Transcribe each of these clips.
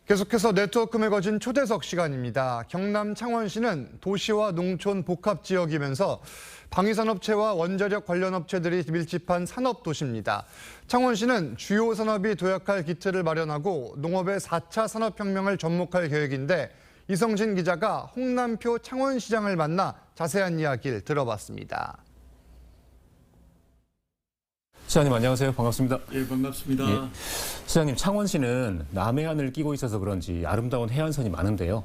계속해서 네트워크 매거진 초대석 시간입니다. 경남 창원시는 도시와 농촌 복합지역이면서 방위산업체와 원자력 관련 업체들이 밀집한 산업도시입니다. 창원시는 주요 산업이 도약할 기틀을 마련하고 농업의 4차 산업혁명을 접목할 계획인데 이성진 기자가 홍남표 창원시장을 만나 자세한 이야기를 들어봤습니다. 시장님 안녕하세요. 반갑습니다. 예, 반갑습니다. 예. 시장님, 창원시는 남해안을 끼고 있어서 그런지 아름다운 해안선이 많은데요.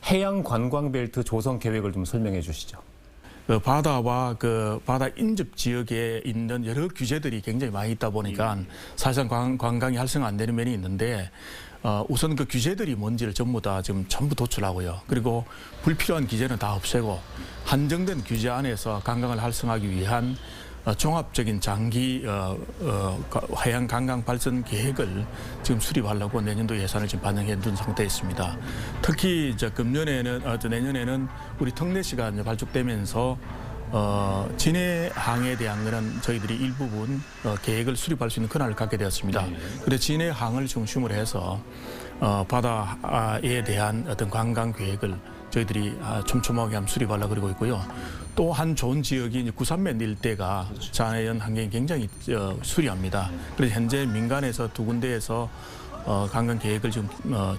해양 관광벨트 조성 계획을 좀 설명해 주시죠. 바다와 바다 인접 지역에 있는 여러 규제들이 굉장히 많이 있다 보니까 사실상 관광이 활성화 안 되는 면이 있는데 우선 그 규제들이 뭔지를 전부 도출하고요. 그리고 불필요한 규제는 다 없애고 한정된 규제 안에서 관광을 활성화하기 위한 종합적인 장기 해양 관광 발전 계획을 지금 수립하려고 내년도 예산을 지금 반영해 둔 상태에 있습니다. 특히 이제 내년에는 우리 특례시가 이제 발족되면서 진해항에 대한 거는 저희들이 일부분 계획을 수립할 수 있는 권한을 갖게 되었습니다. 그래서 진해항을 중심으로 해서 바다에 대한 어떤 관광 계획을 저희들이 촘촘하게 한번 수립하려고 그러고 있고요. 또 한 좋은 지역이 이제 구산면 일대가 자연 환경이 굉장히 수려합니다. 그래서 현재 민간에서 두 군데에서 관광 계획을 지금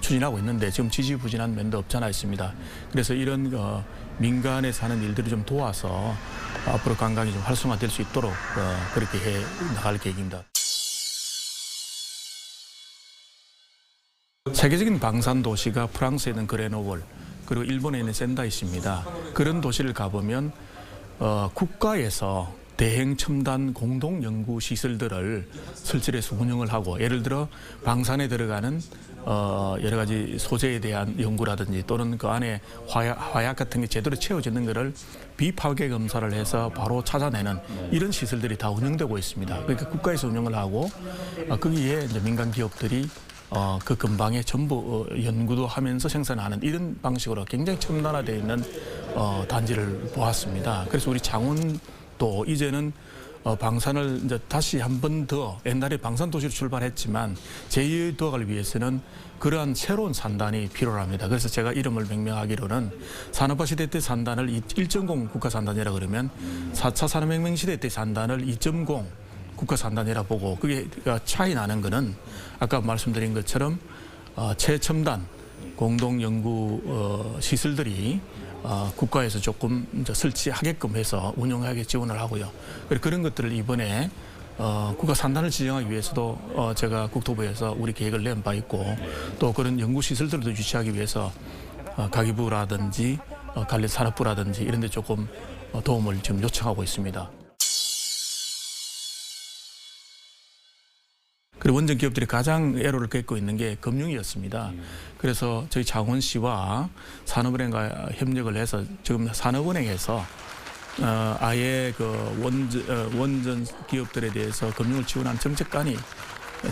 추진하고 있는데 지금 지지부진한 면도 없잖아 있습니다. 그래서 이런 민간에서 하는 일들을 좀 도와서 앞으로 관광이 좀 활성화될 수 있도록 그렇게 해 나갈 계획입니다. 세계적인 방산 도시가 프랑스에 있는 그레노블 그리고 일본에 있는 샌다이시입니다. 그런 도시를 가보면 국가에서 대행 첨단 공동 연구 시설들을 설치해서 운영을 하고 예를 들어 방산에 들어가는 여러 가지 소재에 대한 연구라든지 또는 그 안에 화약 같은 게 제대로 채워지는 것을 비파괴 검사를 해서 바로 찾아내는 이런 시설들이 다 운영되고 있습니다. 그러니까 국가에서 운영을 하고 거기에 이제 민간 기업들이 그 근방에 전부 연구도 하면서 생산하는 이런 방식으로 굉장히 첨단화되어 있는 단지를 보았습니다. 그래서 우리 창원도 이제는 방산을 이제 다시 한 번 더 옛날에 방산 도시로 출발했지만 제2도약을 위해서는 그러한 새로운 산단이 필요합니다. 그래서 제가 이름을 명명하기로는 산업화 시대 때 산단을 1.0 국가 산단이라 그러면 4차 산업혁명 시대 때 산단을 2.0 국가 산단이라 보고 그게 차이 나는 거는 아까 말씀드린 것처럼 최첨단 공동 연구 시설들이 국가에서 조금 이제 설치하게끔 해서 운영하게 지원을 하고요. 그런 것들을 이번에 국가 산단을 지정하기 위해서도 제가 국토부에서 우리 계획을 낸 바 있고 또 그런 연구 시설들도 유치하기 위해서 가기부라든지 관리산업부라든지 이런 데 조금 도움을 지금 요청하고 있습니다. 그리고 원전 기업들이 가장 애로를 겪고 있는 게 금융이었습니다. 그래서 저희 창원시와 산업은행과 협력을 해서 지금 산업은행에서 아예 원전 기업들에 대해서 금융을 지원하는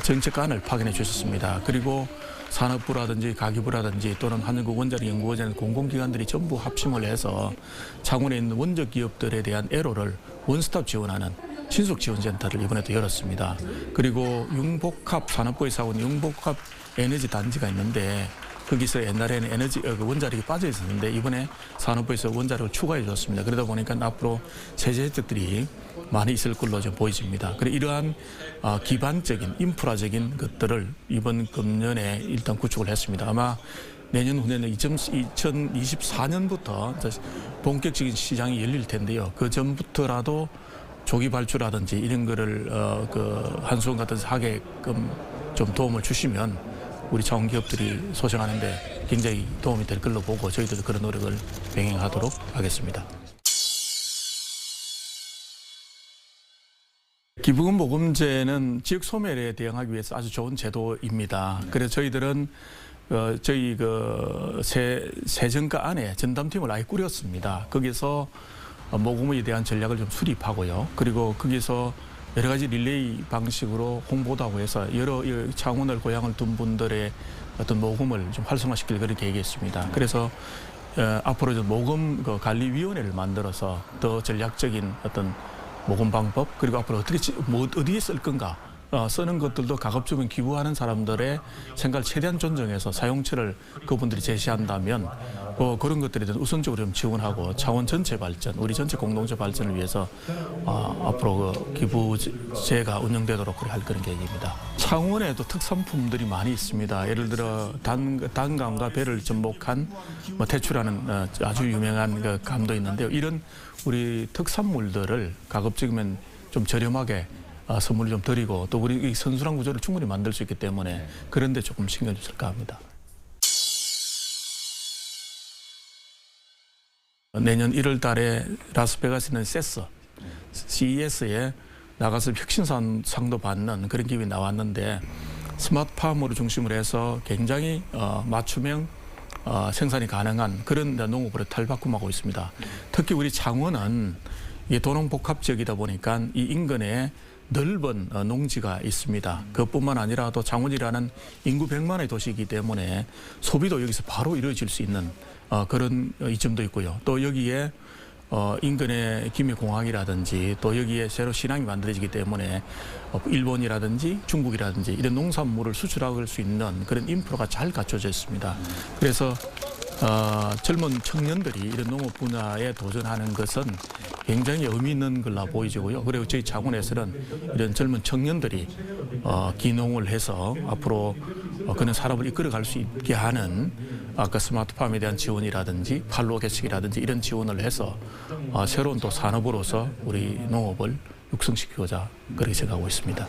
정책관을 파견해 주셨습니다. 그리고 산업부라든지 가기부라든지 또는 한국국 원자력 연구원이라는 공공기관들이 전부 합심을 해서 창원에 있는 원전 기업들에 대한 애로를 원스톱 지원하는 신속 지원센터를 이번에도 열었습니다. 그리고 융복합 산업부에서 하고 있는 융복합 에너지 단지가 있는데 거기서 옛날에는 원자력이 빠져 있었는데 이번에 산업부에서 원자력을 추가해 줬습니다. 그러다 보니까 앞으로 세제 혜택들이 많이 있을 걸로 좀 보여집니다. 그리고 이러한 기반적인 인프라적인 것들을 이번 금년에 일단 구축을 했습니다. 아마 내년 후에는 2024년부터 본격적인 시장이 열릴 텐데요. 그 전부터라도 조기 발주라든지 이런 거를 한수원 같은 데서 하게끔 좀 도움을 주시면 우리 창원 기업들이 소생하는데 굉장히 도움이 될 걸로 보고 저희들도 그런 노력을 병행하도록 하겠습니다. 기부금 모금제는 지역 소멸에 대응하기 위해서 아주 좋은 제도입니다. 그래서 저희들은 저희 세정가 안에 전담팀을 아예 꾸렸습니다. 거기서 모금에 대한 전략을 좀 수립하고요. 그리고 거기서 여러 가지 릴레이 방식으로 홍보도 하고 해서 여러 창원을 고향을 둔 분들의 어떤 모금을 좀 활성화시킬 그런 계획이 있습니다. 그래서 앞으로 좀 모금 관리위원회를 만들어서 더 전략적인 어떤 모금 방법 그리고 앞으로 어디에 쓸 건가 쓰는 것들도 가급적이면 기부하는 사람들의 생각을 최대한 존중해서 사용처를 그분들이 제시한다면 그런 것들에 대해서 우선적으로 좀 지원하고 차원 전체 발전, 우리 전체 공동체 발전을 위해서 앞으로 그 기부제가 운영되도록 그렇게 할 그런 계획입니다. 창원에도 특산품들이 많이 있습니다. 예를 들어 단감과 배를 접목한 대추라는 아주 유명한 그 감도 있는데요. 이런 우리 특산물들을 가급적이면 좀 저렴하게 선물을 좀 드리고 또 우리 이 선순환 구조를 충분히 만들 수 있기 때문에 그런 데 조금 신경 쓸까 합니다. 내년 1월 달에 라스베가스에 있는 CES에 나가서 혁신상도 받는 그런 기업이 나왔는데 스마트팜으로 중심으로 해서 굉장히 맞춤형 생산이 가능한 그런 농업으로 탈바꿈하고 있습니다. 특히 우리 창원은 이 도농복합 지역이다 보니까 이 인근에 넓은 농지가 있습니다. 그것뿐만 아니라 또 창원이라는 인구 100만의 도시이기 때문에 소비도 여기서 바로 이루어질 수 있는 그런 이점도 있고요. 또 여기에 인근의 김해공항이라든지 또 여기에 새로 신항이 만들어지기 때문에 일본이라든지 중국이라든지 이런 농산물을 수출할 수 있는 그런 인프라가 잘 갖춰져 있습니다. 그래서 젊은 청년들이 이런 농업 분야에 도전하는 것은 굉장히 의미 있는 걸로 보이지고요. 그리고 저희 창원에서는 이런 젊은 청년들이 기농을 해서 앞으로 그런 산업을 이끌어갈 수 있게 하는 아까 스마트팜에 대한 지원이라든지 판로 개척이라든지 이런 지원을 해서 새로운 또 산업으로서 우리 농업을 육성시키고자 그렇게 생각하고 있습니다.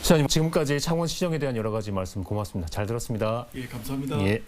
시장님, 지금까지 창원 시정에 대한 여러 가지 말씀 고맙습니다. 잘 들었습니다. 예, 감사합니다. 예.